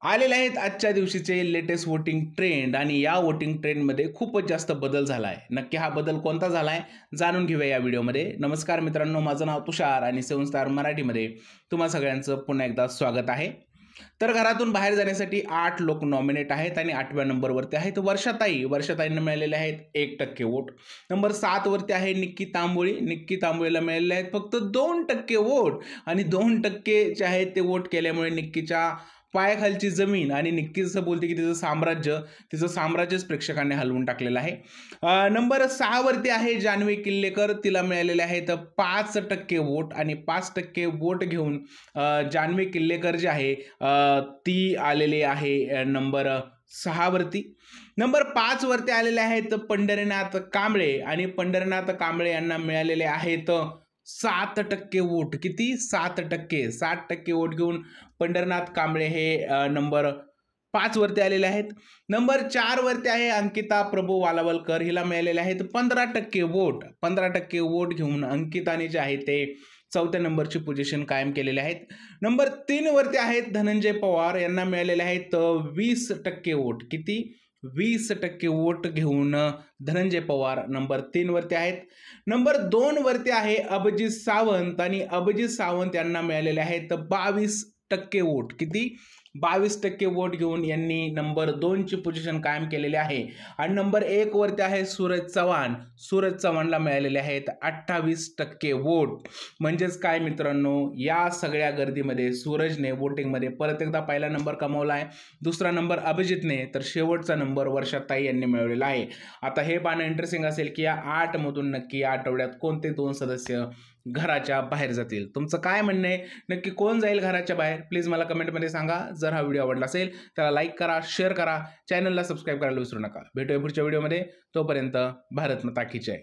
आलेले आहेत आजच्या दिवशीचे लेटेस्ट वोटिंग ट्रेंड आणि या वोटिंग ट्रेंडमध्ये खूपच जास्त बदल झाला आहे. नक्की हा बदल कोणता झाला आहे जाणून घेऊया या व्हिडिओमध्ये. नमस्कार मित्रांनो, माझं नाव तुषार आणि 7 स्टार मराठीमध्ये तुम्हा सगळ्यांचं पुन्हा एकदा स्वागत आहे. तर घरातून बाहेर जाण्यासाठी 8 लोक नॉमिनेट आहेत आणि 8व्या नंबरवरती आहेत वर्षाताईंना मिळालेले आहेत 1% वोट. नंबर 7 वरती आहे निक्की तांबोळीला मिळालेले आहेत फक्त 2% वोट आणि 2% जे आहेत ते वोट केल्यामुळे निक्कीच्या पायाखालची जमीन आणि निक्की जसं बोलते की तिचं साम्राज्यच प्रेक्षकांनी हलवून टाकलेलं आहे. नंबर 6 वरती आहे जान्हवी किल्लेकर, तिला मिळालेले आहेत 5% वोट आणि 5% वोट घेऊन जान्हवी किल्लेकर जी आहे ती आलेली आहे नंबर 6 वरती. नंबर 5 वरती आलेले आहेत पंढरीनाथ कांबळे आणि पंढरीनाथ कांबळे यांना मिळालेले आहेत 7% वोट. किती? 7%. 7% वोट घेऊन पंढरनाथ कांबळे हे नंबर 5 वरती आलेले आहेत. नंबर 4 वरती आहे अंकिता प्रभू वालावलकर, हिला मिळालेले आहेत 15% वोट. 15% वोट घेऊन अंकिताने जे आहे ते 4थ्या नंबरची पोझिशन कायम केलेली आहेत. नंबर 3 वरती आहेत धनंजय पवार, यांना मिळालेले आहेत 20% वोट. किती? 20% वोट घेऊन धनंजय पवार नंबर 3 वरती आहेत. नंबर 2 वरती आहे अभिजित सावंत आणि अभिजित सावंत यांना मिळालेले आहेत 22% वोट. किती? 22% वोट घेऊन यांनी नंबर 2 ची पोझिशन कायम केलेली आहे. आणि नंबर 1 वरती आहे सूरज चव्हाणला मिळालेले आहेत 28% वोट. म्हणजेच काय मित्रांनो, या सगळ्या गर्दीमध्ये सूरजने वोटिंगमध्ये परत एकदा पहिला नंबर कमावला आहे, दुसरा नंबर अभिजितने, तर शेवटचा नंबर वर्षाताई यांनी मिळवलेला आहे. आता हे पाहणं इंटरेस्टिंग असेल की या 8 मधून नक्की या आठवड्यात कोणते 2 सदस्य घराच्या बाहेर जातील. तुमचं काय म्हणणं आहे, नक्की कोण जाईल घराच्या बाहेर? प्लीज मला कमेंटमध्ये सांगा. जर हा व्हिडिओ आवडला असेल त्याला लाईक करा, शेअर करा, चॅनलला सबस्क्राईब करायला विसरू नका. भेटूया पुढच्या व्हिडिओमध्ये. तोपर्यंत भारत माता की जय.